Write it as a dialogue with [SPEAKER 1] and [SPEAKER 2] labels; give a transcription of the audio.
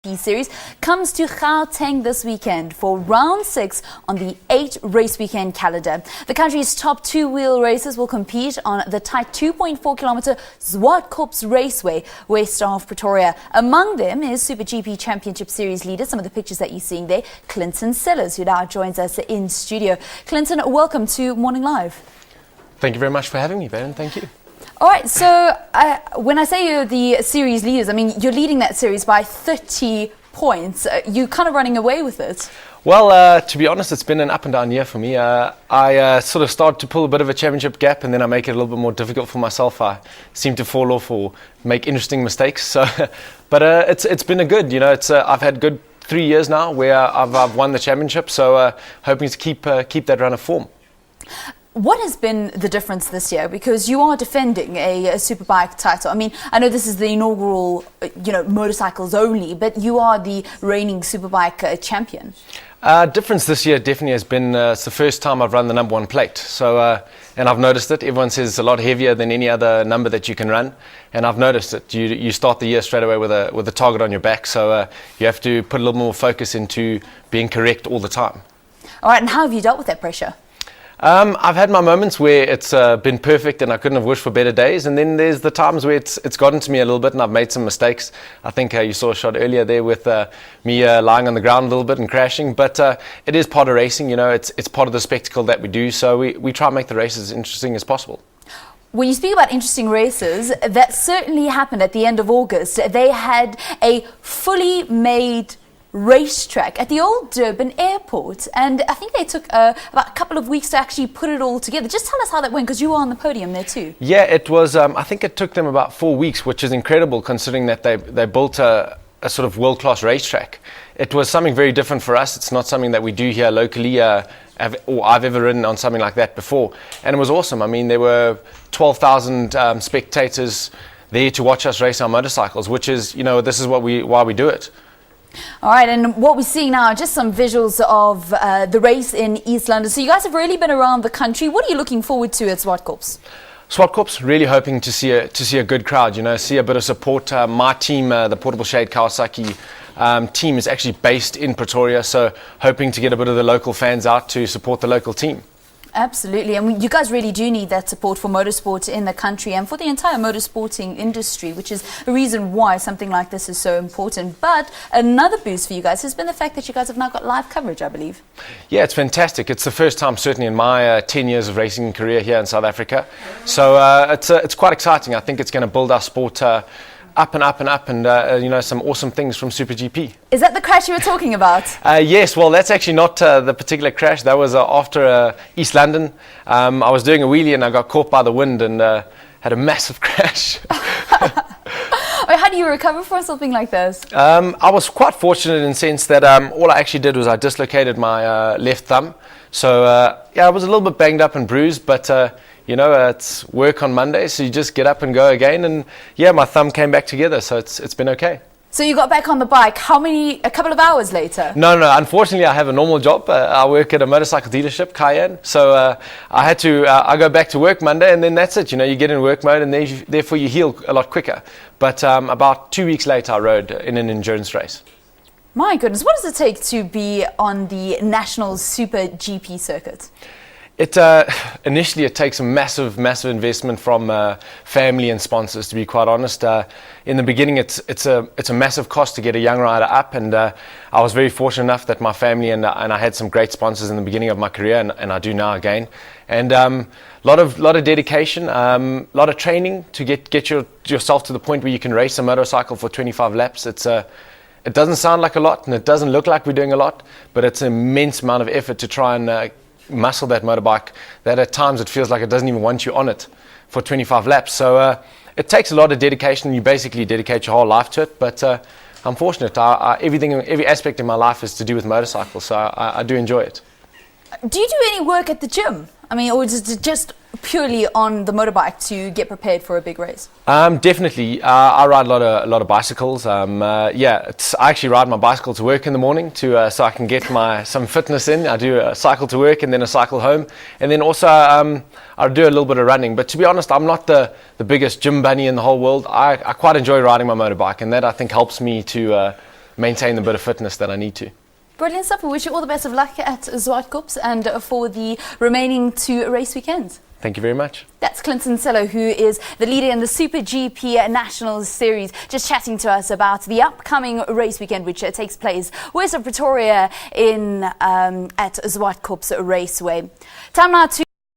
[SPEAKER 1] Series comes to Gauteng this weekend for round 6 on the 8-race weekend calendar. The country's top two-wheel races will compete on the tight 2.4-kilometre Zwartkops Raceway west of Pretoria. Among them is Super GP Championship Series leader, some of the pictures that you're seeing there, Clinton Sellers, who now joins us in studio. Clinton, welcome to Morning Live.
[SPEAKER 2] Thank you very much for having me, Ben. Thank you.
[SPEAKER 1] All right, so when I say you're the series leaders, I mean, you're leading that series by 30 points. You're kind of running away with it.
[SPEAKER 2] Well, to be honest, it's been an up and down year for me. I sort of started to pull a bit of a championship gap, and then I make it a little bit more difficult for myself. I seem to fall off or make interesting mistakes. So, but it's been a good, I've had good 3 years now where I've won the championship. So hoping to keep that run of form.
[SPEAKER 1] What has been the difference this year? Because you are defending a Superbike title. I mean, I know this is the inaugural, motorcycles only, but you are the reigning Superbike champion.
[SPEAKER 2] Difference this year definitely has been it's the first time I've run the number one plate. So, and I've noticed it. Everyone says it's a lot heavier than any other number that you can run, and I've noticed it. You start the year straight away with a target on your back. So you have to put a little more focus into being correct all the time.
[SPEAKER 1] All right, and how have you dealt with that pressure?
[SPEAKER 2] I've had my moments where it's been perfect and I couldn't have wished for better days, and then there's the times where it's gotten to me a little bit and I've made some mistakes. I think you saw a shot earlier there with me lying on the ground a little bit and crashing, but it is part of racing. It's part of the spectacle that we do, so we try and make the races as interesting as possible.
[SPEAKER 1] When you speak about interesting races, that certainly happened at the end of August. They had a fully made racetrack at the old Durban Airport, and I think they took about a couple of weeks to actually put it all together. Just tell us how that went, because you were on the podium there too.
[SPEAKER 2] Yeah, it was. I think it took them about 4 weeks, which is incredible considering that they built a sort of world-class racetrack. It was something very different for us. It's not something that we do here locally, or I've ever ridden on something like that before, and it was awesome. I mean, there were 12,000 spectators there to watch us race our motorcycles, which is, this is why we do it.
[SPEAKER 1] All right, and what we're seeing now are just some visuals of the race in East London. So you guys have really been around the country. What are you looking forward to at Zwartkops?
[SPEAKER 2] Zwartkops, really hoping to see a good crowd, see a bit of support. My team, the Portable Shade Kawasaki team, is actually based in Pretoria, so hoping to get a bit of the local fans out to support the local team.
[SPEAKER 1] Absolutely, and you guys really do need that support for motorsport in the country and for the entire motorsporting industry, which is a reason why something like this is so important. But another boost for you guys has been the fact that you guys have now got live coverage, I believe. Yeah,
[SPEAKER 2] it's fantastic. It's the first time, certainly in my 10 years of racing career here in South Africa. So it's quite exciting. I think it's going to build our sport up and up and up, and some awesome things from Super GP.
[SPEAKER 1] Is that the crash you were talking about?
[SPEAKER 2] Yes, well, that's actually not the particular crash. That was after East London. I was doing a wheelie and I got caught by the wind and had a massive crash.
[SPEAKER 1] How do you recover from something like this?
[SPEAKER 2] I was quite fortunate in the sense that all I actually did was I dislocated my left thumb. So I was a little bit banged up and bruised, but it's work on Monday, so you just get up and go again. And my thumb came back together, so it's been okay.
[SPEAKER 1] So you got back on the bike, a couple of hours later?
[SPEAKER 2] No, unfortunately I have a normal job. I work at a motorcycle dealership, Cayenne. So I had to, I go back to work Monday, and then that's it. You get in work mode, and therefore you heal a lot quicker. But about 2 weeks later I rode in an endurance race.
[SPEAKER 1] My goodness, what does it take to be on the national Super GP circuit?
[SPEAKER 2] Initially it takes a massive investment from family and sponsors, to be quite honest. In the beginning it's a massive cost to get a young rider up, and I was very fortunate enough that my family and I had some great sponsors in the beginning of my career, and I do now again. And lot of dedication, lot of training to get yourself to the point where you can race a motorcycle for 25 laps. It doesn't sound like a lot, and it doesn't look like we're doing a lot, but it's an immense amount of effort to try and muscle that motorbike that at times it feels like it doesn't even want you on it for 25 laps. So it takes a lot of dedication. You basically dedicate your whole life to it, but I'm fortunate. Every aspect of my life is to do with motorcycles, so I do enjoy it.
[SPEAKER 1] Do you do any work at the gym? I mean, or is it just purely on the motorbike to get prepared for a big race?
[SPEAKER 2] Definitely. I ride a lot of bicycles. I actually ride my bicycle to work in the morning so I can get some fitness in. I do a cycle to work and then a cycle home, and then also I do a little bit of running. But to be honest, I'm not the biggest gym bunny in the whole world. I quite enjoy riding my motorbike, and that I think helps me to maintain the bit of fitness that I need to.
[SPEAKER 1] Brilliant stuff. We wish you all the best of luck at Zwartkops and for the remaining 2 race weekends.
[SPEAKER 2] Thank you very much.
[SPEAKER 1] That's Clinton Sello, who is the leader in the Super GP National Series, just chatting to us about the upcoming race weekend, which takes place west of Pretoria at Zwartkops Raceway. Time now to